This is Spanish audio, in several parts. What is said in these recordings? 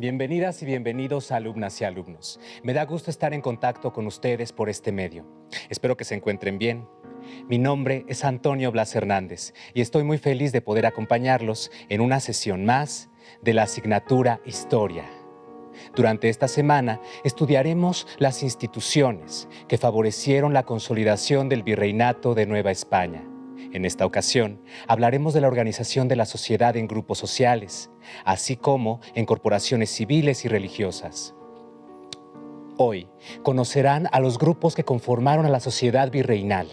Bienvenidas y bienvenidos alumnas y alumnos. Me da gusto estar en contacto con ustedes por este medio. Espero que se encuentren bien. Mi nombre es Antonio Blas Hernández y estoy muy feliz de poder acompañarlos en una sesión más de la asignatura Historia. Durante esta semana estudiaremos las instituciones que favorecieron la consolidación del Virreinato de Nueva España. En esta ocasión, hablaremos de la organización de la sociedad en grupos sociales, así como en corporaciones civiles y religiosas. Hoy conocerán a los grupos que conformaron a la sociedad virreinal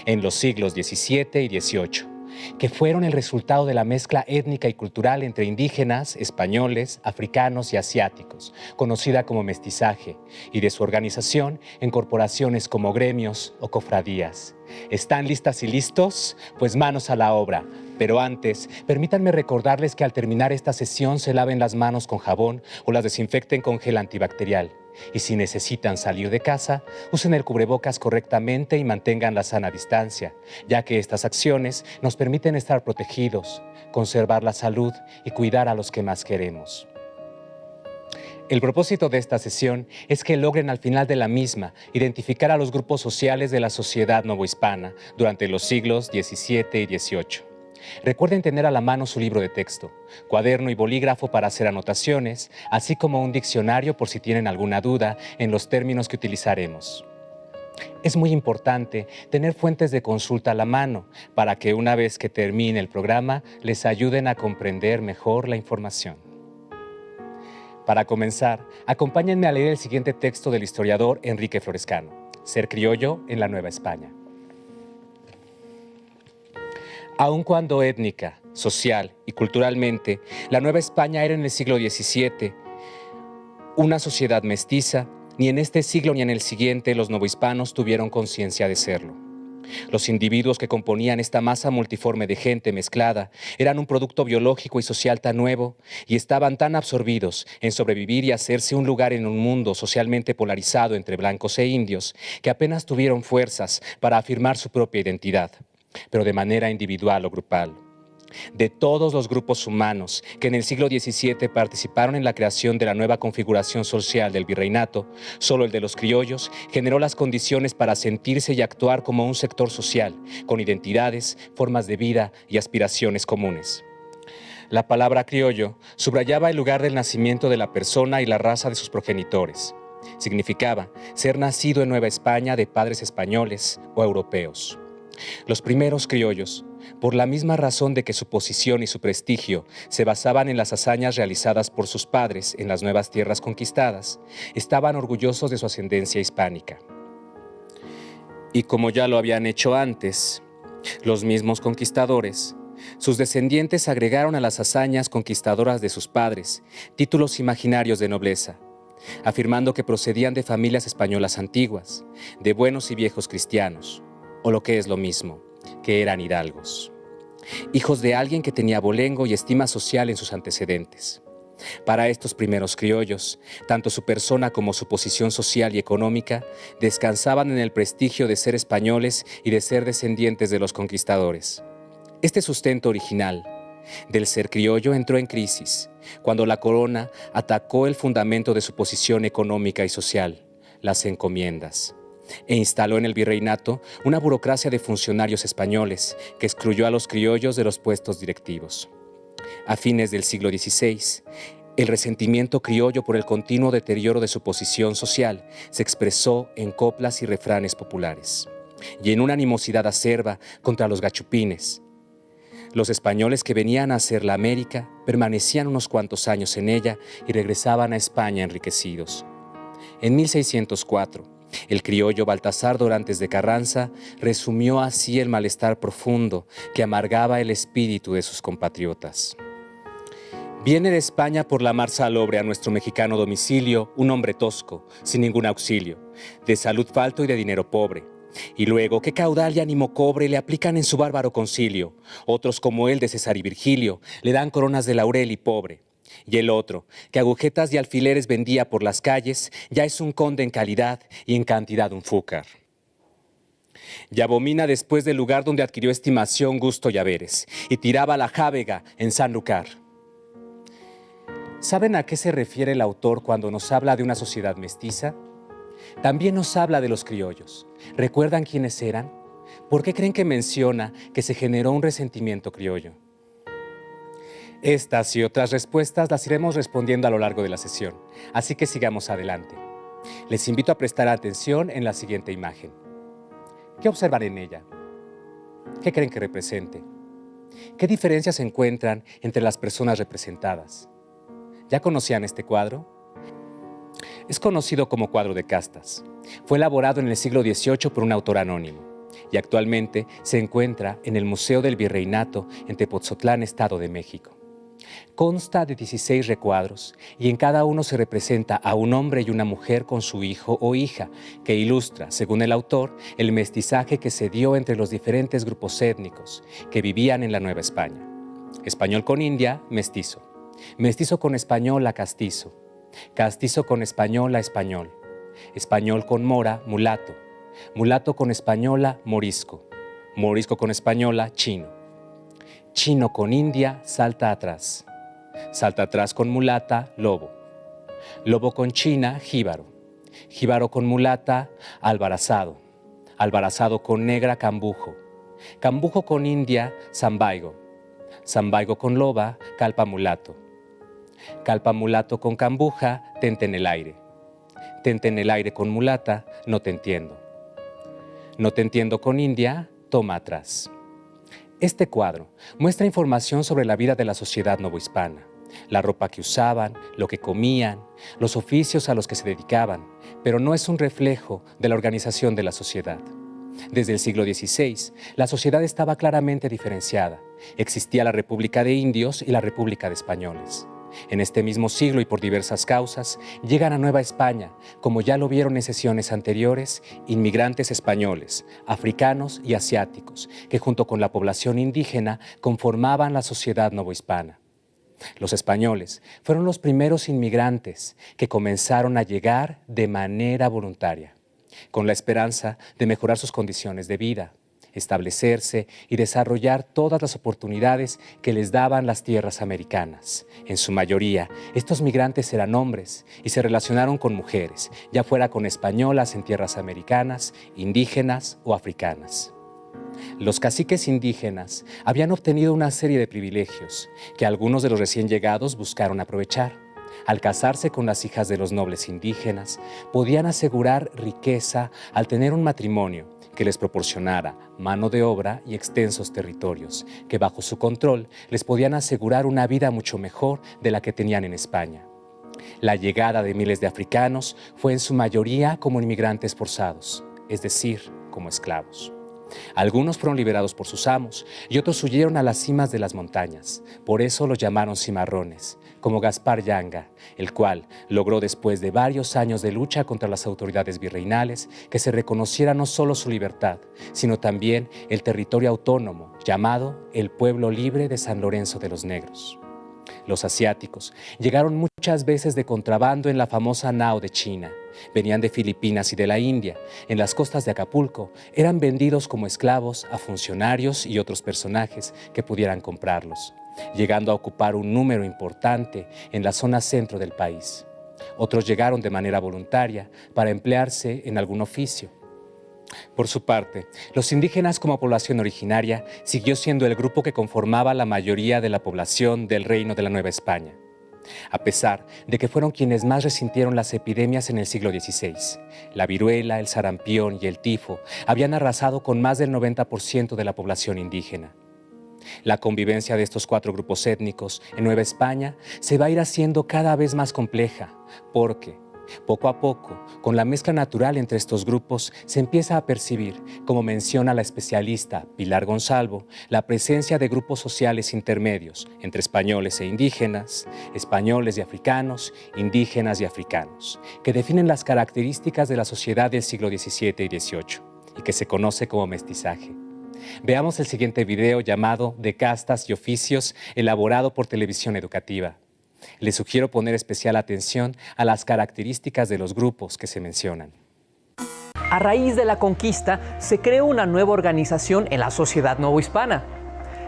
en los siglos XVII y XVIII, que fueron el resultado de la mezcla étnica y cultural entre indígenas, españoles, africanos y asiáticos, conocida como mestizaje, y de su organización en corporaciones como gremios o cofradías. ¿Están listas y listos? Pues manos a la obra. Pero antes, permítanme recordarles que al terminar esta sesión se laven las manos con jabón o las desinfecten con gel antibacterial. Y si necesitan salir de casa, usen el cubrebocas correctamente y mantengan la sana distancia, ya que estas acciones nos permiten estar protegidos, conservar la salud y cuidar a los que más queremos. El propósito de esta sesión es que logren al final de la misma identificar a los grupos sociales de la sociedad novohispana durante los siglos XVII y XVIII. Recuerden tener a la mano su libro de texto, cuaderno y bolígrafo para hacer anotaciones, así como un diccionario por si tienen alguna duda en los términos que utilizaremos. Es muy importante tener fuentes de consulta a la mano para que una vez que termine el programa les ayuden a comprender mejor la información. Para comenzar, acompáñenme a leer el siguiente texto del historiador Enrique Florescano, Ser criollo en la Nueva España. Aun cuando étnica, social y culturalmente, la Nueva España era en el siglo XVII una sociedad mestiza, ni en este siglo ni en el siguiente los novohispanos tuvieron conciencia de serlo. Los individuos que componían esta masa multiforme de gente mezclada eran un producto biológico y social tan nuevo y estaban tan absorbidos en sobrevivir y hacerse un lugar en un mundo socialmente polarizado entre blancos e indios que apenas tuvieron fuerzas para afirmar su propia identidad, pero de manera individual o grupal. De todos los grupos humanos que en el siglo XVII participaron en la creación de la nueva configuración social del virreinato, solo el de los criollos generó las condiciones para sentirse y actuar como un sector social, con identidades, formas de vida y aspiraciones comunes. La palabra criollo subrayaba el lugar del nacimiento de la persona y la raza de sus progenitores. Significaba ser nacido en Nueva España de padres españoles o europeos. Los primeros criollos, por la misma razón de que su posición y su prestigio se basaban en las hazañas realizadas por sus padres en las nuevas tierras conquistadas, estaban orgullosos de su ascendencia hispánica. Y como ya lo habían hecho antes, los mismos conquistadores, sus descendientes agregaron a las hazañas conquistadoras de sus padres títulos imaginarios de nobleza, afirmando que procedían de familias españolas antiguas, de buenos y viejos cristianos, o lo que es lo mismo, que eran hidalgos, hijos de alguien que tenía abolengo y estima social en sus antecedentes. Para estos primeros criollos, tanto su persona como su posición social y económica descansaban en el prestigio de ser españoles y de ser descendientes de los conquistadores. Este sustento original del ser criollo entró en crisis cuando la corona atacó el fundamento de su posición económica y social, las encomiendas, e instaló en el virreinato una burocracia de funcionarios españoles que excluyó a los criollos de los puestos directivos. A fines del siglo XVI, el resentimiento criollo por el continuo deterioro de su posición social se expresó en coplas y refranes populares, y en una animosidad acerba contra los gachupines. Los españoles que venían a hacer la América permanecían unos cuantos años en ella y regresaban a España enriquecidos. En 1604, el criollo Baltasar Dorantes de Carranza resumió así el malestar profundo que amargaba el espíritu de sus compatriotas. Viene de España por la mar salobre a nuestro mexicano domicilio un hombre tosco, sin ningún auxilio, de salud falto y de dinero pobre. Y luego, qué caudal y ánimo cobre le aplican en su bárbaro concilio. Otros como él de César y Virgilio le dan coronas de laurel y pobre. Y el otro, que agujetas y alfileres vendía por las calles, ya es un conde en calidad y en cantidad un fúcar. Y abomina después del lugar donde adquirió estimación, gusto y haberes, y tiraba la jávega en Sanlúcar. ¿Saben a qué se refiere el autor cuando nos habla de una sociedad mestiza? También nos habla de los criollos. ¿Recuerdan quiénes eran? ¿Por qué creen que menciona que se generó un resentimiento criollo? Estas y otras respuestas las iremos respondiendo a lo largo de la sesión, así que sigamos adelante. Les invito a prestar atención en la siguiente imagen. ¿Qué observan en ella? ¿Qué creen que represente? ¿Qué diferencias se encuentran entre las personas representadas? ¿Ya conocían este cuadro? Es conocido como cuadro de castas. Fue elaborado en el siglo XVIII por un autor anónimo y actualmente se encuentra en el Museo del Virreinato en Tepotzotlán, Estado de México. Consta de 16 recuadros y en cada uno se representa a un hombre y una mujer con su hijo o hija, que ilustra, según el autor, el mestizaje que se dio entre los diferentes grupos étnicos que vivían en la Nueva España. Español con india, mestizo. Mestizo con española, castizo. Castizo con española, español. Español con mora, mulato. Mulato con española, morisco. Morisco con española, chino. Chino con india, salta atrás. Salta atrás con mulata, lobo. Lobo con china, jíbaro. Jíbaro con mulata, albarazado. Albarazado con negra, cambujo. Cambujo con india, zambaigo. Zambaigo con loba, calpa mulato. Calpa mulato con cambuja, tente en el aire. Tente en el aire con mulata, no te entiendo. No te entiendo con india, toma atrás. Este cuadro muestra información sobre la vida de la sociedad novohispana, la ropa que usaban, lo que comían, los oficios a los que se dedicaban, pero no es un reflejo de la organización de la sociedad. Desde el siglo XVI, la sociedad estaba claramente diferenciada. Existía la República de Indios y la República de Españoles. En este mismo siglo y por diversas causas, llegan a Nueva España, como ya lo vieron en sesiones anteriores, inmigrantes españoles, africanos y asiáticos, que junto con la población indígena conformaban la sociedad novohispana. Los españoles fueron los primeros inmigrantes que comenzaron a llegar de manera voluntaria, con la esperanza de mejorar sus condiciones de vida, establecerse y desarrollar todas las oportunidades que les daban las tierras americanas. En su mayoría, estos migrantes eran hombres y se relacionaron con mujeres, ya fuera con españolas en tierras americanas, indígenas o africanas. Los caciques indígenas habían obtenido una serie de privilegios que algunos de los recién llegados buscaron aprovechar. Al casarse con las hijas de los nobles indígenas, podían asegurar riqueza al tener un matrimonio que les proporcionara mano de obra y extensos territorios, que bajo su control les podían asegurar una vida mucho mejor de la que tenían en España. La llegada de miles de africanos fue en su mayoría como inmigrantes forzados, es decir, como esclavos. Algunos fueron liberados por sus amos y otros huyeron a las cimas de las montañas. Por eso los llamaron cimarrones, como Gaspar Yanga, el cual logró después de varios años de lucha contra las autoridades virreinales que se reconociera no solo su libertad, sino también el territorio autónomo llamado el Pueblo Libre de San Lorenzo de los Negros. Los asiáticos llegaron muchas veces de contrabando en la famosa nao de China. Venían de Filipinas y de la India. En las costas de Acapulco eran vendidos como esclavos a funcionarios y otros personajes que pudieran comprarlos, llegando a ocupar un número importante en la zona centro del país. Otros llegaron de manera voluntaria para emplearse en algún oficio. Por su parte, los indígenas como población originaria siguió siendo el grupo que conformaba la mayoría de la población del Reino de la Nueva España, a pesar de que fueron quienes más resintieron las epidemias en el siglo XVI. La viruela, el sarampión y el tifo habían arrasado con más del 90% de la población indígena. La convivencia de estos cuatro grupos étnicos en Nueva España se va a ir haciendo cada vez más compleja, porque poco a poco, con la mezcla natural entre estos grupos, se empieza a percibir, como menciona la especialista Pilar Gonzalvo, la presencia de grupos sociales intermedios entre españoles e indígenas, españoles y africanos, indígenas y africanos, que definen las características de la sociedad del siglo XVII y XVIII y que se conoce como mestizaje. Veamos el siguiente video llamado De castas y oficios, elaborado por Televisión Educativa. Les sugiero poner especial atención a las características de los grupos que se mencionan. A raíz de la conquista, se creó una nueva organización en la sociedad novohispana.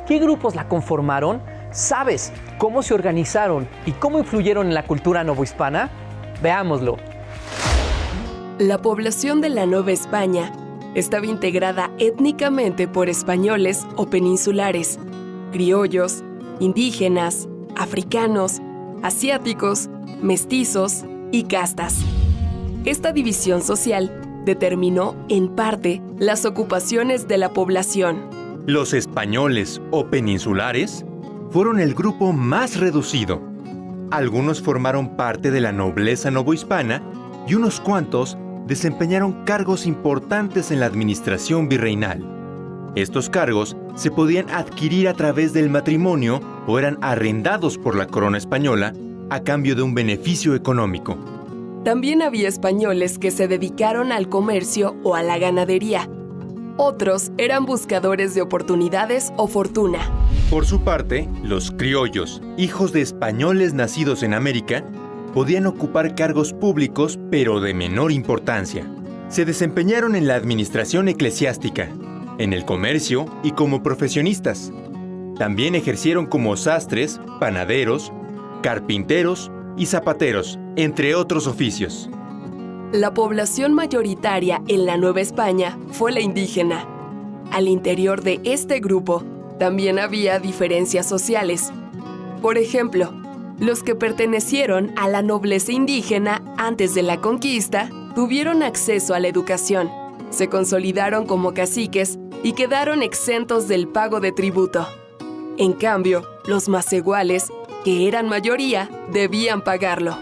¿Qué grupos la conformaron? ¿Sabes cómo se organizaron y cómo influyeron en la cultura novohispana? Veámoslo. La población de la Nueva España estaba integrada étnicamente por españoles o peninsulares, criollos, indígenas, africanos, asiáticos, mestizos y castas. Esta división social determinó, en parte, las ocupaciones de la población. Los españoles o peninsulares fueron el grupo más reducido. Algunos formaron parte de la nobleza novohispana y unos cuantos desempeñaron cargos importantes en la administración virreinal. Estos cargos se podían adquirir a través del matrimonio o eran arrendados por la corona española a cambio de un beneficio económico. También había españoles que se dedicaron al comercio o a la ganadería. Otros eran buscadores de oportunidades o fortuna. Por su parte, los criollos, hijos de españoles nacidos en América, podían ocupar cargos públicos pero de menor importancia. Se desempeñaron en la administración eclesiástica, en el comercio y como profesionistas. También ejercieron como sastres, panaderos, carpinteros y zapateros, entre otros oficios. La población mayoritaria en la Nueva España fue la indígena. Al interior de este grupo también había diferencias sociales. Por ejemplo, los que pertenecieron a la nobleza indígena antes de la conquista tuvieron acceso a la educación, se consolidaron como caciques y quedaron exentos del pago de tributo. En cambio, los macehuales, que eran mayoría, debían pagarlo.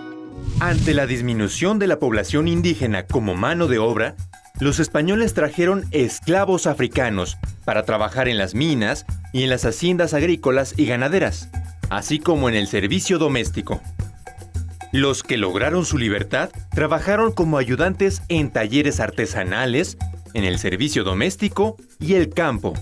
Ante la disminución de la población indígena como mano de obra, los españoles trajeron esclavos africanos para trabajar en las minas y en las haciendas agrícolas y ganaderas, así como en el servicio doméstico. Los que lograron su libertad trabajaron como ayudantes en talleres artesanales, en el servicio doméstico y el campo.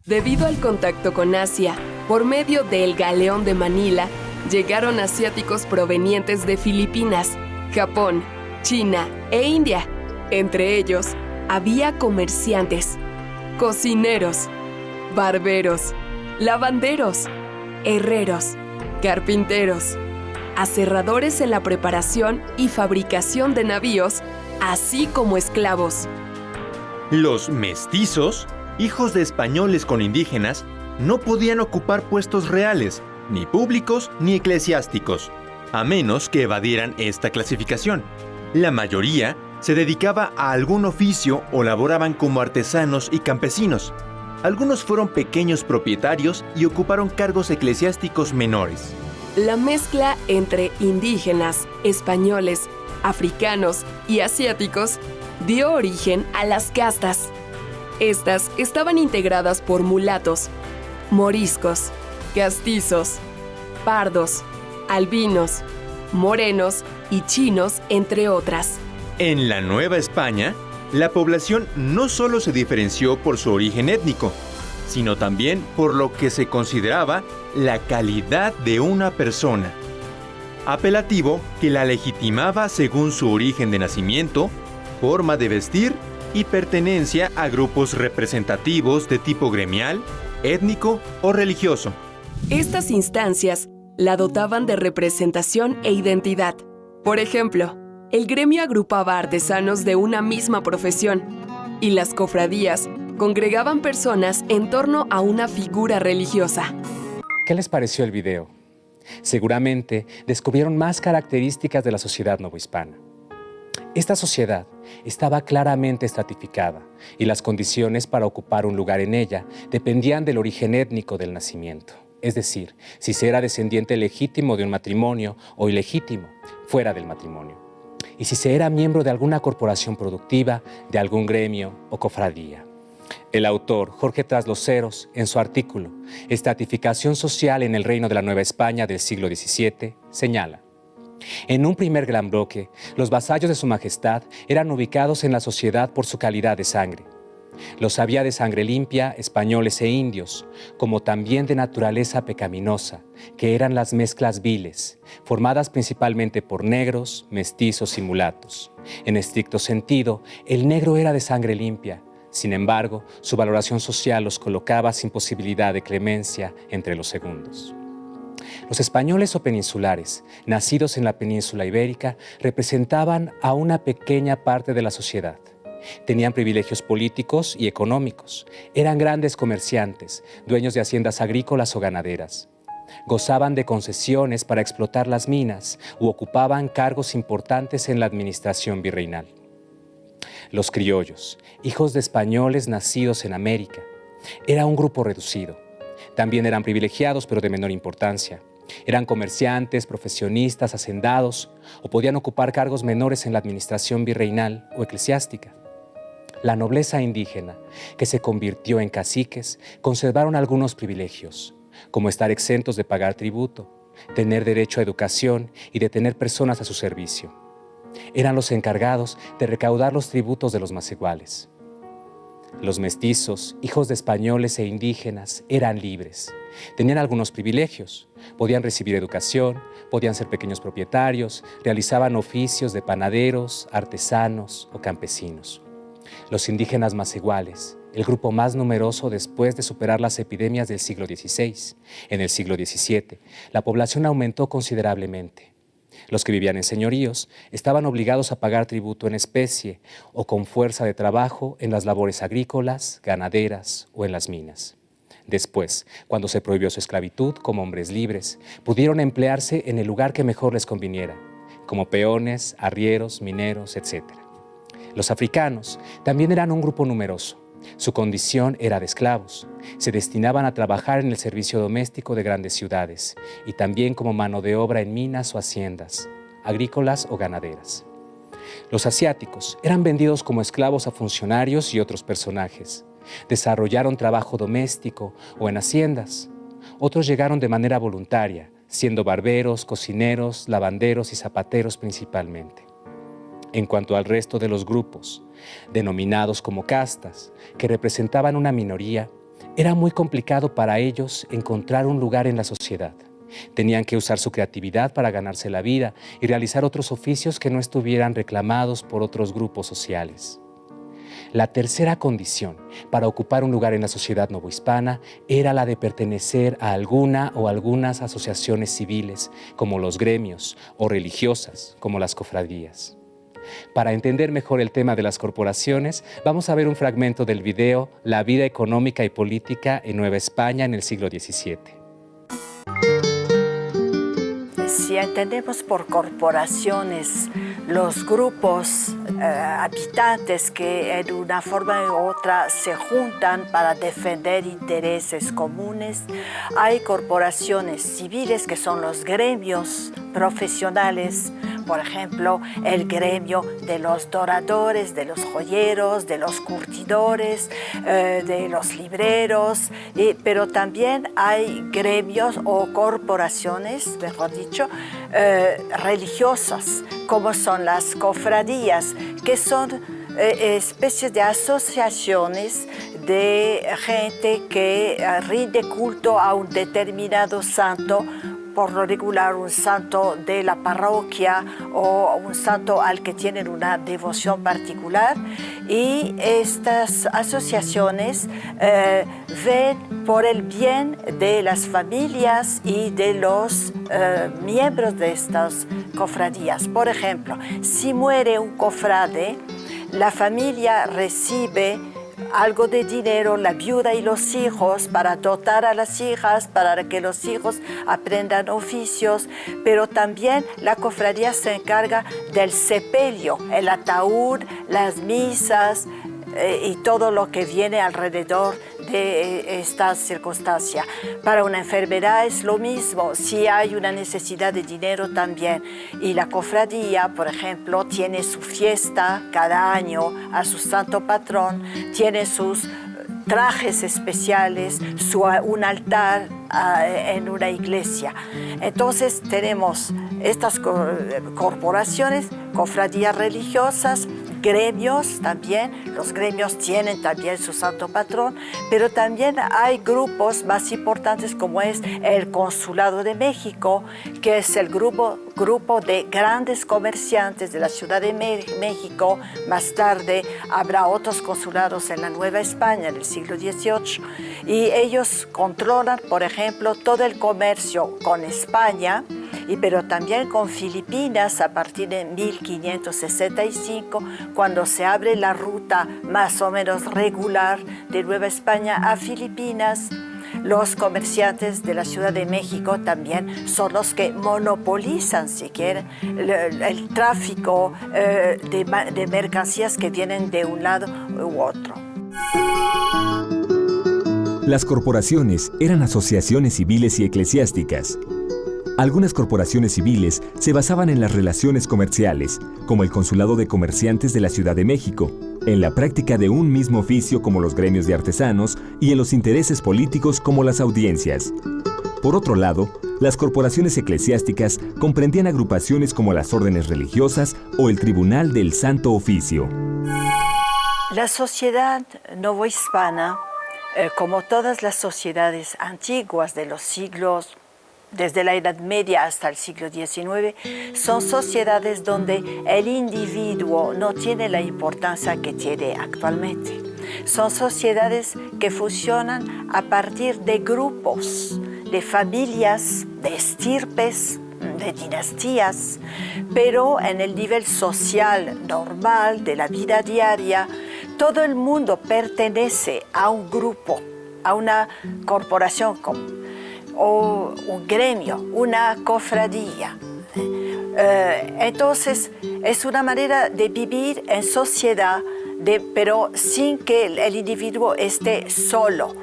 Debido al contacto con Asia, por medio del Galeón de Manila, llegaron asiáticos provenientes de Filipinas, Japón, China e India. Entre ellos, había comerciantes, cocineros, barberos, lavanderos, herreros, carpinteros, aserradores en la preparación y fabricación de navíos, así como esclavos. Los mestizos, hijos de españoles con indígenas, no podían ocupar puestos reales, ni públicos ni eclesiásticos, a menos que evadieran esta clasificación. La mayoría se dedicaba a algún oficio o laboraban como artesanos y campesinos. Algunos fueron pequeños propietarios y ocuparon cargos eclesiásticos menores. La mezcla entre indígenas, españoles, africanos y asiáticos dio origen a las castas. Estas estaban integradas por mulatos, moriscos, castizos, pardos, albinos, morenos y chinos, entre otras. En la Nueva España, la población no solo se diferenció por su origen étnico, sino también por lo que se consideraba la calidad de una persona, apelativo que la legitimaba según su origen de nacimiento, forma de vestir y pertenencia a grupos representativos de tipo gremial, étnico o religioso. Estas instancias la dotaban de representación e identidad. Por ejemplo, el gremio agrupaba artesanos de una misma profesión y las cofradías congregaban personas en torno a una figura religiosa. ¿Qué les pareció el video? Seguramente descubrieron más características de la sociedad novohispana. Esta sociedad estaba claramente estratificada y las condiciones para ocupar un lugar en ella dependían del origen étnico del nacimiento. Es decir, si se era descendiente legítimo de un matrimonio o ilegítimo, fuera del matrimonio. Y si se era miembro de alguna corporación productiva, de algún gremio o cofradía. El autor, Jorge Trasloceros, en su artículo Estratificación social en el Reino de la Nueva España del siglo XVII, señala: en un primer gran bloque, los vasallos de su majestad eran ubicados en la sociedad por su calidad de sangre. Los había de sangre limpia, españoles e indios, como también de naturaleza pecaminosa, que eran las mezclas viles, formadas principalmente por negros, mestizos y mulatos. En estricto sentido, el negro era de sangre limpia. Sin embargo, su valoración social los colocaba sin posibilidad de clemencia entre los segundos. Los españoles o peninsulares, nacidos en la península ibérica, representaban a una pequeña parte de la sociedad. Tenían privilegios políticos y económicos. Eran grandes comerciantes, dueños de haciendas agrícolas o ganaderas. Gozaban de concesiones para explotar las minas u ocupaban cargos importantes en la administración virreinal. Los criollos, hijos de españoles nacidos en América, era un grupo reducido. También eran privilegiados, pero de menor importancia. Eran comerciantes, profesionistas, hacendados, o podían ocupar cargos menores en la administración virreinal o eclesiástica. La nobleza indígena, que se convirtió en caciques, conservaron algunos privilegios, como estar exentos de pagar tributo, tener derecho a educación y de tener personas a su servicio. Eran los encargados de recaudar los tributos de los más iguales. Los mestizos, hijos de españoles e indígenas, eran libres. Tenían algunos privilegios. Podían recibir educación, podían ser pequeños propietarios, realizaban oficios de panaderos, artesanos o campesinos. Los indígenas más iguales, el grupo más numeroso después de superar las epidemias del siglo XVI. En el siglo XVII, la población aumentó considerablemente. Los que vivían en señoríos estaban obligados a pagar tributo en especie o con fuerza de trabajo en las labores agrícolas, ganaderas o en las minas. Después, cuando se prohibió su esclavitud como hombres libres, pudieron emplearse en el lugar que mejor les conviniera, como peones, arrieros, mineros, etc. Los africanos también eran un grupo numeroso. Su condición era de esclavos. Se destinaban a trabajar en el servicio doméstico de grandes ciudades y también como mano de obra en minas o haciendas, agrícolas o ganaderas. Los asiáticos eran vendidos como esclavos a funcionarios y otros personajes. Desarrollaron trabajo doméstico o en haciendas. Otros llegaron de manera voluntaria, siendo barberos, cocineros, lavanderos y zapateros principalmente. En cuanto al resto de los grupos, denominados como castas, que representaban una minoría, era muy complicado para ellos encontrar un lugar en la sociedad. Tenían que usar su creatividad para ganarse la vida y realizar otros oficios que no estuvieran reclamados por otros grupos sociales. La tercera condición para ocupar un lugar en la sociedad novohispana era la de pertenecer a alguna o algunas asociaciones civiles, como los gremios, o religiosas, como las cofradías. Para entender mejor el tema de las corporaciones, vamos a ver un fragmento del video La vida económica y política en Nueva España en el siglo XVII. Si entendemos por corporaciones los grupos habitantes que de una forma u otra se juntan para defender intereses comunes, hay corporaciones civiles que son los gremios profesionales. Por ejemplo, el gremio de los doradores, de los joyeros, de los curtidores, de los libreros, pero también hay gremios o corporaciones, mejor dicho, religiosas, como son las cofradías, que son especies de asociaciones de gente que rinde culto a un determinado santo, por lo regular un santo de la parroquia o un santo al que tienen una devoción particular, y estas asociaciones ven por el bien de las familias y de los miembros de estas cofradías. Por ejemplo, si muere un cofrade, la familia recibe algo de dinero, la viuda y los hijos, para dotar a las hijas, para que los hijos aprendan oficios, pero también la cofradía se encarga del sepelio, el ataúd, las misas y todo lo que viene alrededor de esta circunstancia. Para una enfermedad es lo mismo, si hay una necesidad de dinero también. Y la cofradía, por ejemplo, tiene su fiesta cada año a su santo patrón, tiene sus trajes especiales, un altar en una iglesia. Entonces tenemos estas corporaciones, cofradías religiosas, gremios también. Los gremios tienen también su santo patrón, pero también hay grupos más importantes como es el Consulado de México, que es el grupo de grandes comerciantes de la Ciudad de México. Más tarde habrá otros consulados en la Nueva España en el siglo XVIII y ellos controlan, por ejemplo, todo el comercio con España, pero también con Filipinas a partir de 1565, cuando se abre la ruta más o menos regular de Nueva España a Filipinas. Los comerciantes de la Ciudad de México también son los que monopolizan, si quieren, el tráfico de mercancías que vienen de un lado u otro. Las corporaciones eran asociaciones civiles y eclesiásticas. Algunas corporaciones civiles se basaban en las relaciones comerciales, como el Consulado de Comerciantes de la Ciudad de México, en la práctica de un mismo oficio como los gremios de artesanos y en los intereses políticos como las audiencias. Por otro lado, las corporaciones eclesiásticas comprendían agrupaciones como las órdenes religiosas o el Tribunal del Santo Oficio. La sociedad novohispana, como todas las sociedades antiguas de los siglos, desde la Edad Media hasta el siglo XIX, son sociedades donde el individuo no tiene la importancia que tiene actualmente. Son sociedades que funcionan a partir de grupos, de familias, de estirpes, de dinastías, pero en el nivel social normal de la vida diaria, todo el mundo pertenece a un grupo, a una corporación o un gremio, una cofradía. Entonces, es una manera de vivir en sociedad, pero sin que el individuo esté solo.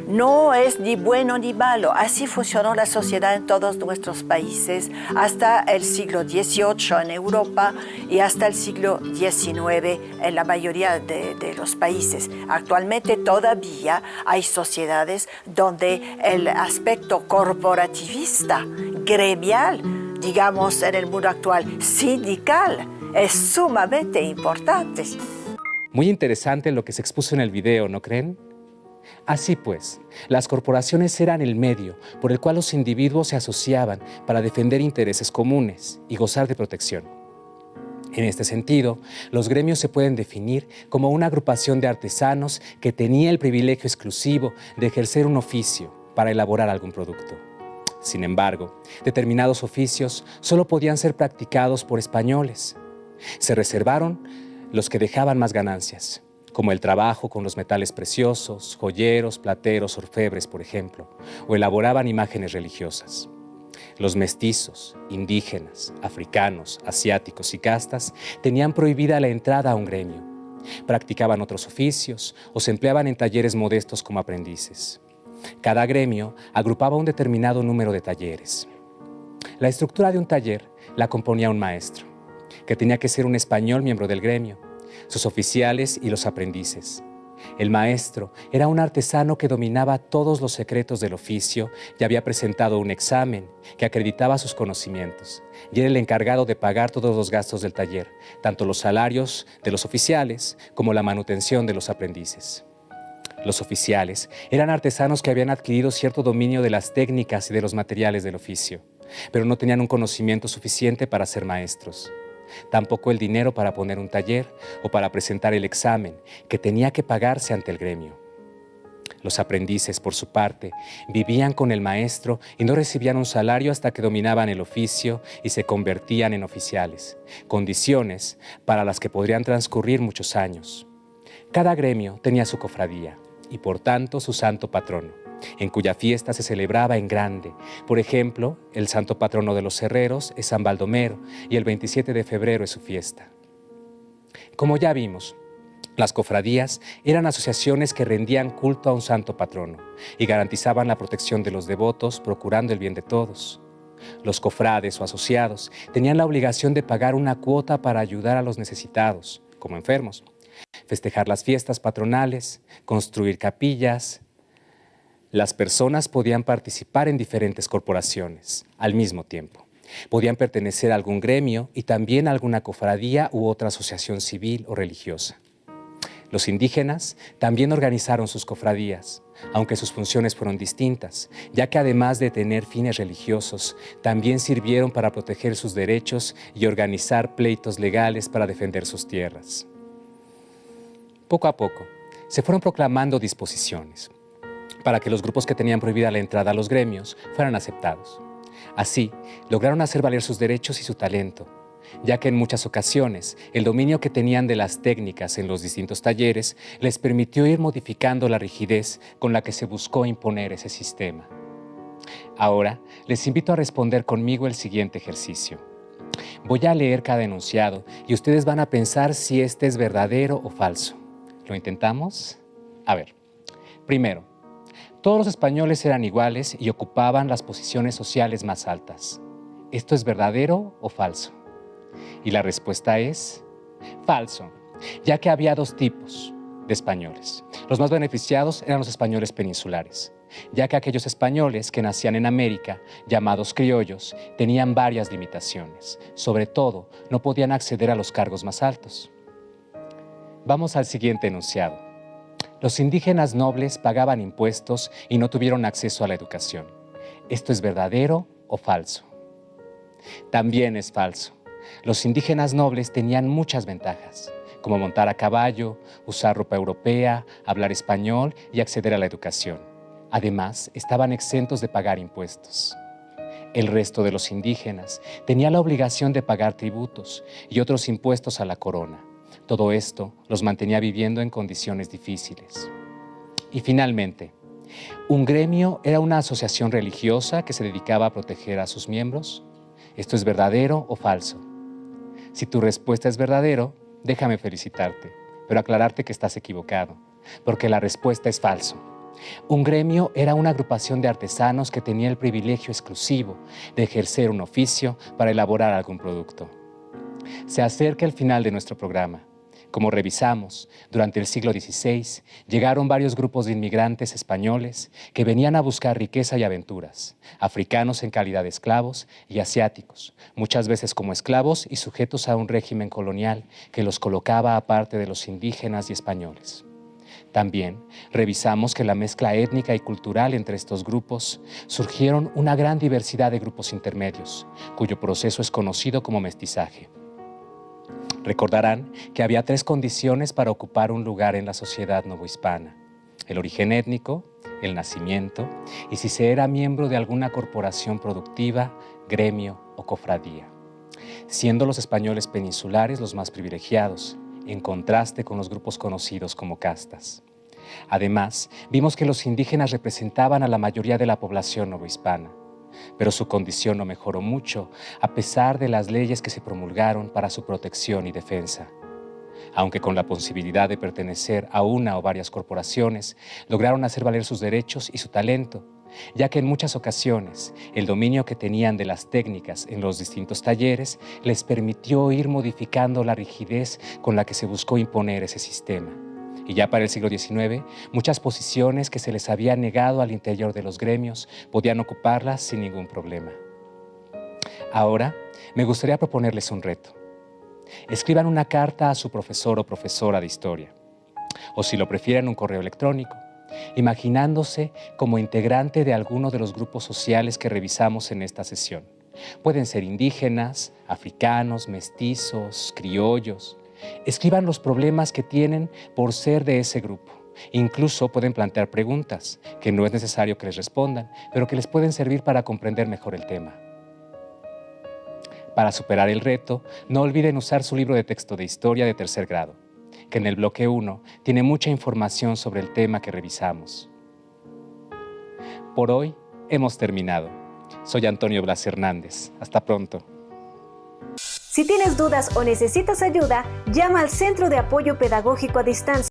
No es ni bueno ni malo. Así funcionó la sociedad en todos nuestros países hasta el siglo XVIII en Europa y hasta el siglo XIX en la mayoría de los países. Actualmente todavía hay sociedades donde el aspecto corporativista, gremial, digamos en el mundo actual, sindical, es sumamente importante. Muy interesante lo que se expuso en el video, ¿no creen? Así pues, las corporaciones eran el medio por el cual los individuos se asociaban para defender intereses comunes y gozar de protección. En este sentido, los gremios se pueden definir como una agrupación de artesanos que tenía el privilegio exclusivo de ejercer un oficio para elaborar algún producto. Sin embargo, determinados oficios solo podían ser practicados por españoles. Se reservaron los que dejaban más ganancias, como el trabajo con los metales preciosos, joyeros, plateros, orfebres, por ejemplo, o elaboraban imágenes religiosas. Los mestizos, indígenas, africanos, asiáticos y castas tenían prohibida la entrada a un gremio. Practicaban otros oficios o se empleaban en talleres modestos como aprendices. Cada gremio agrupaba un determinado número de talleres. La estructura de un taller la componía un maestro, que tenía que ser un español miembro del gremio, sus oficiales y los aprendices. El maestro era un artesano que dominaba todos los secretos del oficio y había presentado un examen que acreditaba sus conocimientos, y era el encargado de pagar todos los gastos del taller, tanto los salarios de los oficiales como la manutención de los aprendices. Los oficiales eran artesanos que habían adquirido cierto dominio de las técnicas y de los materiales del oficio, pero no tenían un conocimiento suficiente para ser maestros. Tampoco el dinero para poner un taller o para presentar el examen, que tenía que pagarse ante el gremio. Los aprendices, por su parte, vivían con el maestro y no recibían un salario hasta que dominaban el oficio y se convertían en oficiales, condiciones para las que podrían transcurrir muchos años. Cada gremio tenía su cofradía y, por tanto, su santo patrono, en cuya fiesta se celebraba en grande. Por ejemplo, el santo patrono de los herreros es San Baldomero y el 27 de febrero es su fiesta. Como ya vimos, las cofradías eran asociaciones que rendían culto a un santo patrono y garantizaban la protección de los devotos, procurando el bien de todos. Los cofrades o asociados tenían la obligación de pagar una cuota para ayudar a los necesitados, como enfermos, festejar las fiestas patronales, construir capillas. Las personas podían participar en diferentes corporaciones al mismo tiempo Podían pertenecer a algún gremio y también a alguna cofradía u otra asociación civil o religiosa. Los indígenas también organizaron sus cofradías, aunque sus funciones fueron distintas, ya que además de tener fines religiosos, también sirvieron para proteger sus derechos y organizar pleitos legales para defender sus tierras. Poco a poco, se fueron proclamando disposiciones para que los grupos que tenían prohibida la entrada a los gremios fueran aceptados. Así, lograron hacer valer sus derechos y su talento, ya que en muchas ocasiones el dominio que tenían de las técnicas en los distintos talleres les permitió ir modificando la rigidez con la que se buscó imponer ese sistema. Ahora, les invito a responder conmigo el siguiente ejercicio. Voy a leer cada enunciado y ustedes van a pensar si este es verdadero o falso. ¿Lo intentamos? A ver, primero, todos los españoles eran iguales y ocupaban las posiciones sociales más altas. ¿Esto es verdadero o falso? Y la respuesta es falso, ya que había dos tipos de españoles. Los más beneficiados eran los españoles peninsulares, ya que aquellos españoles que nacían en América, llamados criollos, tenían varias limitaciones. Sobre todo, no podían acceder a los cargos más altos. Vamos al siguiente enunciado. Los indígenas nobles pagaban impuestos y no tuvieron acceso a la educación. ¿Esto es verdadero o falso? También es falso. Los indígenas nobles tenían muchas ventajas, como montar a caballo, usar ropa europea, hablar español y acceder a la educación. Además, estaban exentos de pagar impuestos. El resto de los indígenas tenía la obligación de pagar tributos y otros impuestos a la corona. Todo esto los mantenía viviendo en condiciones difíciles. Y finalmente, ¿un gremio era una asociación religiosa que se dedicaba a proteger a sus miembros? ¿Esto es verdadero o falso? Si tu respuesta es verdadero, déjame felicitarte, pero aclararte que estás equivocado, porque la respuesta es falso. Un gremio era una agrupación de artesanos que tenía el privilegio exclusivo de ejercer un oficio para elaborar algún producto. Se acerca el final de nuestro programa. Como revisamos, durante el siglo XVI llegaron varios grupos de inmigrantes españoles que venían a buscar riqueza y aventuras, africanos en calidad de esclavos y asiáticos, muchas veces como esclavos y sujetos a un régimen colonial que los colocaba aparte de los indígenas y españoles. También revisamos que en la mezcla étnica y cultural entre estos grupos surgieron una gran diversidad de grupos intermedios, cuyo proceso es conocido como mestizaje. Recordarán que había 3 condiciones para ocupar un lugar en la sociedad novohispana: el origen étnico, el nacimiento y si se era miembro de alguna corporación productiva, gremio o cofradía, siendo los españoles peninsulares los más privilegiados, en contraste con los grupos conocidos como castas. Además, vimos que los indígenas representaban a la mayoría de la población novohispana, pero su condición no mejoró mucho a pesar de las leyes que se promulgaron para su protección y defensa. Aunque con la posibilidad de pertenecer a una o varias corporaciones, lograron hacer valer sus derechos y su talento, ya que en muchas ocasiones el dominio que tenían de las técnicas en los distintos talleres les permitió ir modificando la rigidez con la que se buscó imponer ese sistema. Y ya para el siglo XIX, muchas posiciones que se les había negado al interior de los gremios podían ocuparlas sin ningún problema. Ahora, me gustaría proponerles un reto. Escriban una carta a su profesor o profesora de historia, o si lo prefieren, un correo electrónico, imaginándose como integrante de alguno de los grupos sociales que revisamos en esta sesión. Pueden ser indígenas, africanos, mestizos, criollos. Escriban los problemas que tienen por ser de ese grupo. Incluso pueden plantear preguntas que no es necesario que les respondan, pero que les pueden servir para comprender mejor el tema. Para superar el reto, no olviden usar su libro de texto de historia de 3er grado, que en el bloque 1 tiene mucha información sobre el tema que revisamos. Por hoy hemos terminado. Soy Antonio Blas Hernández. Hasta pronto. Si tienes dudas o necesitas ayuda, llama al Centro de Apoyo Pedagógico a Distancia.